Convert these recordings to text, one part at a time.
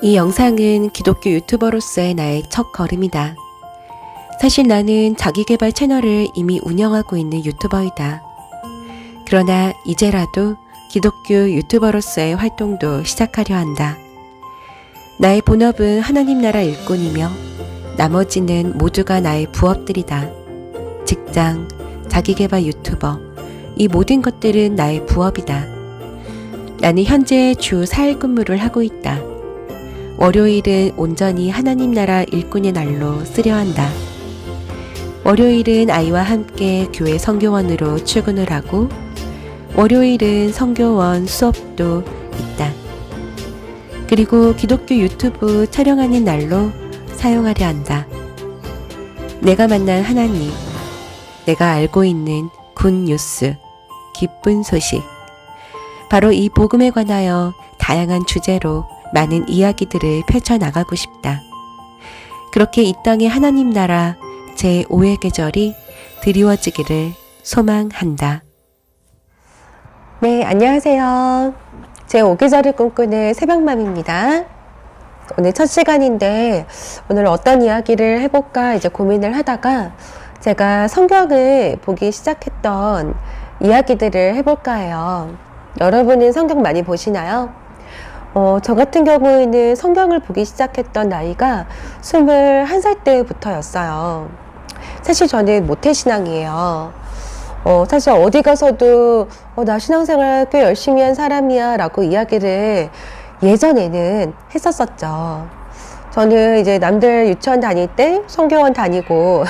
이 영상은 기독교 유튜버로서의 나의 첫 걸음이다. 사실 나는 자기계발 채널을 이미 운영하고 있는 유튜버이다. 그러나 이제라도 기독교 유튜버로서의 활동도 시작하려 한다. 나의 본업은 하나님 나라 일꾼이며 나머지는 모두가 나의 부업들이다. 직장, 자기계발 유튜버, 이 모든 것들은 나의 부업이다. 나는 현재 주 4일 근무를 하고 있다. 월요일은 온전히 하나님 나라 일꾼의 날로 쓰려 한다. 월요일은 아이와 함께 교회 선교원으로 출근을 하고 월요일은 선교원 수업도 있다. 그리고 기독교 유튜브 촬영하는 날로 사용하려 한다. 내가 만난 하나님, 내가 알고 있는 굿뉴스, 기쁜 소식, 바로 이 복음에 관하여 다양한 주제로 많은 이야기들을 펼쳐나가고 싶다. 그렇게 이 땅의 하나님 나라 제5의 계절이 드리워지기를 소망한다. 네, 안녕하세요. 제5계절을 꿈꾸는 새벽맘입니다. 오늘 첫 시간인데 오늘 어떤 이야기를 해볼까 이제 고민을 하다가 제가 성경을 보기 시작했던 이야기들을 해볼까 해요. 여러분은 성경 많이 보시나요? 저 같은 경우에는 성경을 보기 시작했던 나이가 21살 때부터였어요. 사실 저는 모태신앙이에요. 사실 어디 가서도 나 신앙생활 꽤 열심히 한 사람이야 라고 이야기를 예전에는 했었었죠. 저는 이제 남들 유치원 다닐 때 성교원 다니고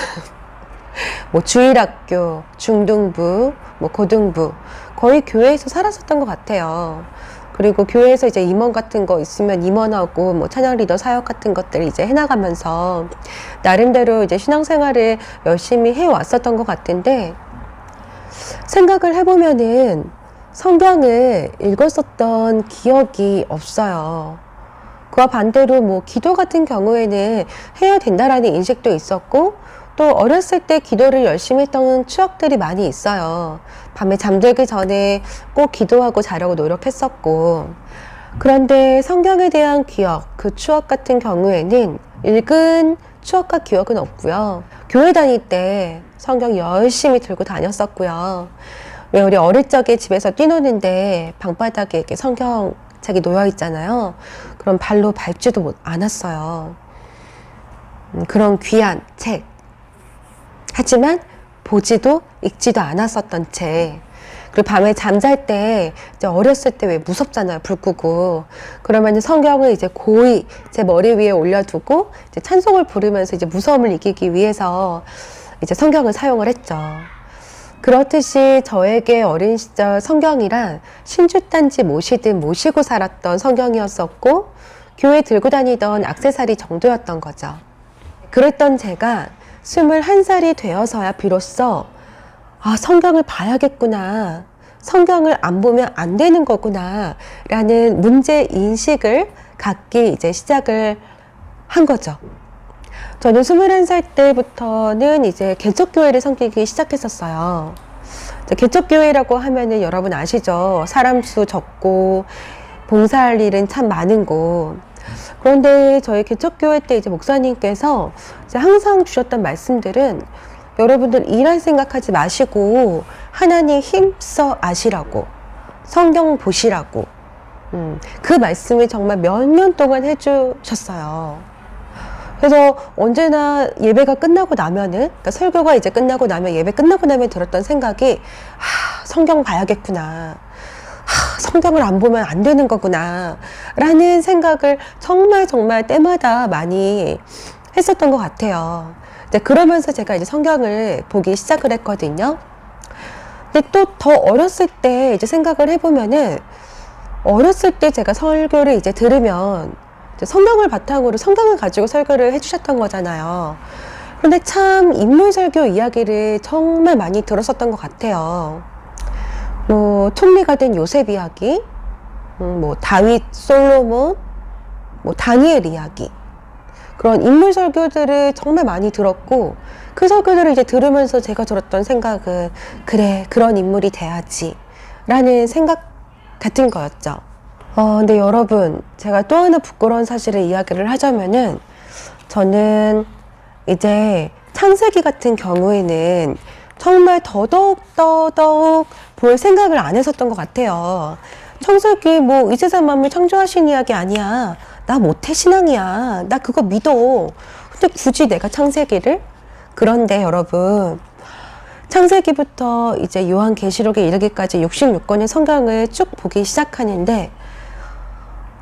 뭐 주일학교, 중등부, 뭐 고등부 거의 교회에서 살았었던 것 같아요. 그리고 교회에서 이제 임원 같은 거 있으면 임원하고 뭐 찬양 리더 사역 같은 것들 이제 해나가면서 나름대로 이제 신앙생활을 열심히 해왔었던 것 같은데 생각을 해보면은 성경을 읽었었던 기억이 없어요. 그와 반대로 뭐 기도 같은 경우에는 해야 된다라는 인식도 있었고 또 어렸을 때 기도를 열심히 했던 추억들이 많이 있어요. 밤에 잠들기 전에 꼭 기도하고 자려고 노력했었고 그런데 성경에 대한 기억, 그 추억 같은 경우에는 읽은 추억과 기억은 없고요. 교회 다닐 때 성경 열심히 들고 다녔었고요. 왜 우리 어릴 적에 집에서 뛰노는데 방바닥에 이렇게 성경책이 놓여 있잖아요. 그럼 발로 밟지도 않았어요. 그런 귀한 책. 하지만 보지도 읽지도 않았었던 책. 그리고 밤에 잠잘 때 이제 어렸을 때 왜 무섭잖아요. 불 끄고. 그러면 성경을 이제 고이 제 머리 위에 올려두고 이제 찬송을 부르면서 이제 무서움을 이기기 위해서 이제 성경을 사용을 했죠. 그렇듯이 저에게 어린 시절 성경이란 신주단지 모시듯 모시고 살았던 성경이었었고 교회 들고 다니던 액세서리 정도였던 거죠. 그랬던 제가 21살이 되어서야 비로소 성경을 봐야겠구나. 성경을 안 보면 안 되는 거구나. 라는 문제 인식을 갖기 이제 시작을 한 거죠. 저는 21살 때부터는 이제 개척교회를 섬기기 시작했었어요. 개척교회라고 하면은 여러분 아시죠? 사람 수 적고 봉사할 일은 참 많은 곳. 그런데 저희 개척교회 때 이제 목사님께서 이제 항상 주셨던 말씀들은 여러분들 일할 생각하지 마시고 하나님 힘써 아시라고 성경 보시라고 그 말씀을 정말 몇 년 동안 해주셨어요. 그래서 언제나 예배가 끝나고 나면은 그러니까 설교가 이제 끝나고 나면 예배 끝나고 나면 들었던 생각이 성경 봐야겠구나. 성경을 안 보면 안 되는 거구나 라는 생각을 정말 때마다 많이 했었던 것 같아요. 이제 그러면서 제가 이제 성경을 보기 시작을 했거든요. 근데 또 더 어렸을 때 이제 생각을 해보면은 어렸을 때 제가 설교를 이제 들으면 이제 성경을 바탕으로 성경을 가지고 설교를 해주셨던 거잖아요. 그런데 참 인물 설교 이야기를 정말 많이 들었었던 것 같아요. 뭐 총리가 된 요셉 이야기, 뭐 다윗, 솔로몬, 뭐 다니엘 이야기 그런 인물 설교들을 정말 많이 들었고 그 설교들을 이제 들으면서 제가 들었던 생각은 그래 그런 인물이 돼야지 라는 생각 같은 거였죠. 근데 여러분, 제가 또 하나 부끄러운 사실을 이야기를 하자면은, 저는 이제 창세기 같은 경우에는 정말 더더욱 볼 생각을 안 했었던 것 같아요. 창세기 뭐 이 세상 만물 창조하신 이야기 아니야. 나 모태신앙이야. 나 그거 믿어. 근데 굳이 내가 창세기를? 그런데 여러분, 창세기부터 이제 요한계시록에 이르기까지 66권의 성경을 쭉 보기 시작하는데,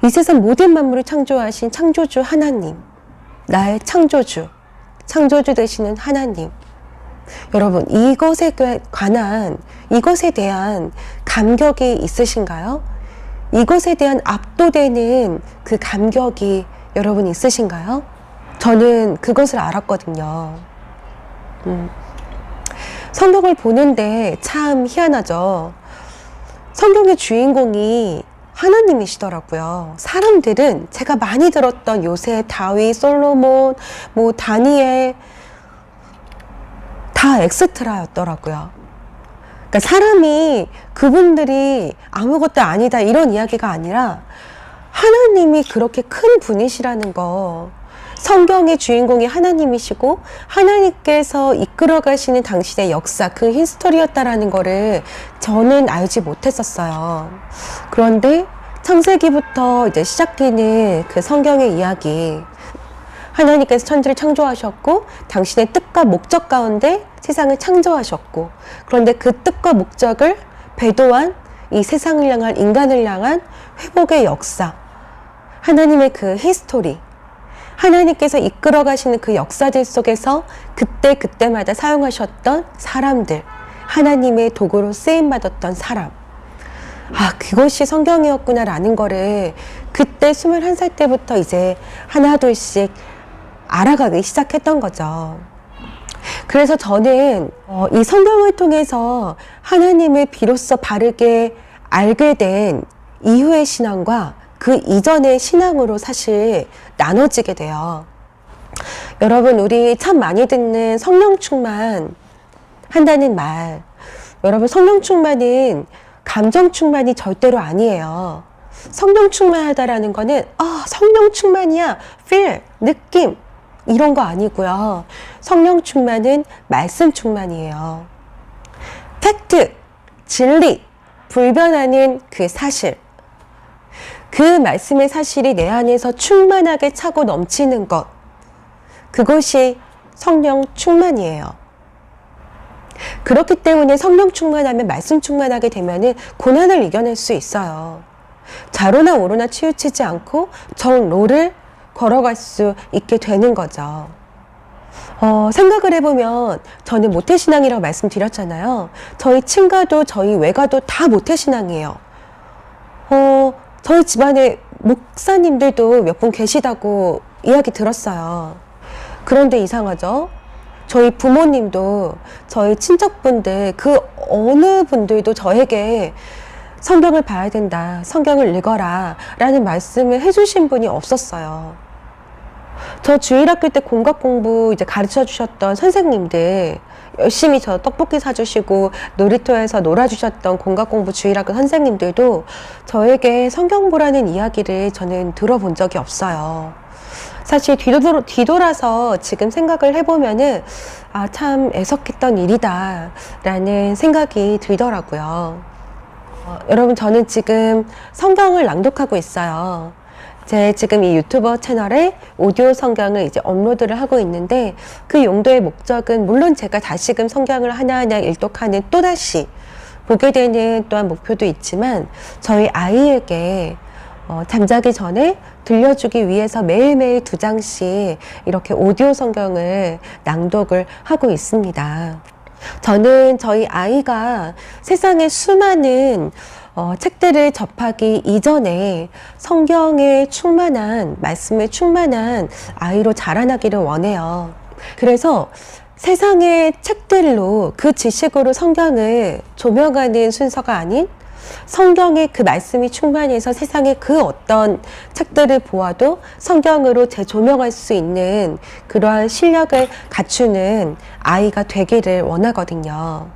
이 세상 모든 만물을 창조하신 창조주 하나님, 나의 창조주 되시는 하나님, 여러분, 이것에 대한 감격이 있으신가요? 이것에 대한 압도되는 그 감격이 여러분 있으신가요? 저는 그것을 알았거든요. 성경을 보는데 참 희한하죠. 성경의 주인공이 하나님이시더라고요. 사람들은 제가 많이 들었던 요셉, 다윗, 솔로몬, 뭐 다니엘 다 엑스트라였더라고요. 그러니까 사람이 그분들이 아무것도 아니다 이런 이야기가 아니라 하나님이 그렇게 큰 분이시라는 거, 성경의 주인공이 하나님이시고 하나님께서 이끌어 가시는 당신의 역사, 그 히스토리였다라는 거를 저는 알지 못했었어요. 그런데 창세기부터 이제 시작되는 그 성경의 이야기, 하나님께서 천지를 창조하셨고 당신의 뜻과 목적 가운데 세상을 창조하셨고, 그런데 그 뜻과 목적을 배도한 이 세상을 향한, 인간을 향한 회복의 역사, 하나님의 그 히스토리, 하나님께서 이끌어 가시는 그 역사들 속에서 그때마다 사용하셨던 사람들, 하나님의 도구로 쓰임받았던 사람, 그것이 성경이었구나라는 거를 그때 21살 때부터 이제 하나둘씩 알아가기 시작했던 거죠. 그래서 저는 이 성경을 통해서 하나님을 비로소 바르게 알게 된 이후의 신앙과 그 이전의 신앙으로 사실 나눠지게 돼요. 여러분, 우리 참 많이 듣는 성령 충만 한다는 말, 여러분, 성령 충만은 감정 충만이 절대로 아니에요. 성령 충만하다라는 거는 성령 충만이야, feel, 느낌 이런 거 아니고요. 성령 충만은 말씀 충만이에요. 팩트, 진리, 불변하는 그 사실, 그 말씀의 사실이 내 안에서 충만하게 차고 넘치는 것, 그것이 성령 충만이에요. 그렇기 때문에 성령 충만하면 말씀 충만하게 되면은 고난을 이겨낼 수 있어요. 좌로나 우로나 치우치지 않고 정로를 걸어갈 수 있게 되는 거죠. 생각을 해보면 저는 모태신앙이라고 말씀드렸잖아요. 저희 친가도 저희 외가도 다 모태신앙이에요. 저희 집안에 목사님들도 몇 분 계시다고 이야기 들었어요. 그런데 이상하죠? 저희 부모님도, 저희 친척분들, 그 어느 분들도 저에게 성경을 봐야 된다, 성경을 읽어라 라는 말씀을 해주신 분이 없었어요. 저 주일학교 때 공각 공부 이제 가르쳐 주셨던 선생님들, 열심히 저 떡볶이 사주시고 놀이터에서 놀아주셨던 공각 공부 주일학교 선생님들도 저에게 성경 보라는 이야기를 저는 들어본 적이 없어요. 사실 뒤돌아서 지금 생각을 해보면은 참 애석했던 일이다 라는 생각이 들더라고요. 여러분, 저는 지금 성경을 낭독하고 있어요. 제 지금 이 유튜버 채널에 오디오 성경을 이제 업로드를 하고 있는데, 그 용도의 목적은 물론 제가 다시금 성경을 하나하나 일독하는, 또다시 보게 되는 또한 목표도 있지만, 저희 아이에게 잠자기 전에 들려주기 위해서 매일매일 2장씩 이렇게 오디오 성경을 낭독을 하고 있습니다. 저는 저희 아이가 세상의 수많은 책들을 접하기 이전에 성경에 충만한, 말씀에 충만한 아이로 자라나기를 원해요. 그래서 세상의 책들로, 그 지식으로 성경을 조명하는 순서가 아닌, 성경의 그 말씀이 충만해서 세상의 그 어떤 책들을 보아도 성경으로 재조명할 수 있는 그러한 실력을 갖추는 아이가 되기를 원하거든요.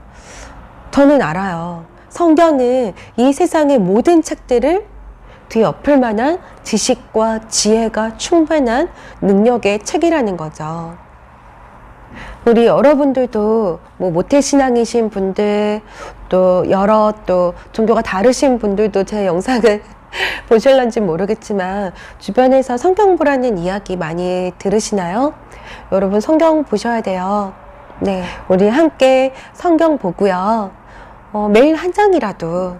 저는 알아요. 성경은 이 세상의 모든 책들을 뒤엎을 만한 지식과 지혜가 충만한 능력의 책이라는 거죠. 우리 여러분들도 뭐 모태신앙이신 분들, 또 여러 또 종교가 다르신 분들도 제 영상을 보실런지 모르겠지만 주변에서 성경 보라는 이야기 많이 들으시나요? 여러분 성경 보셔야 돼요. 네, 우리 함께 성경 보고요. 매일 한 장이라도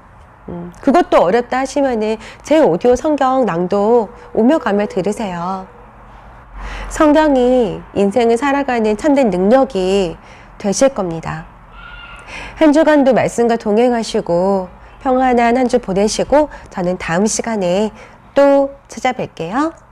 그것도 어렵다 하시면은 제 오디오 성경 낭독 오며 가며 들으세요. 성경이 인생을 살아가는 참된 능력이 되실 겁니다. 한 주간도 말씀과 동행하시고 평안한 한 주 보내시고 저는 다음 시간에 또 찾아뵐게요.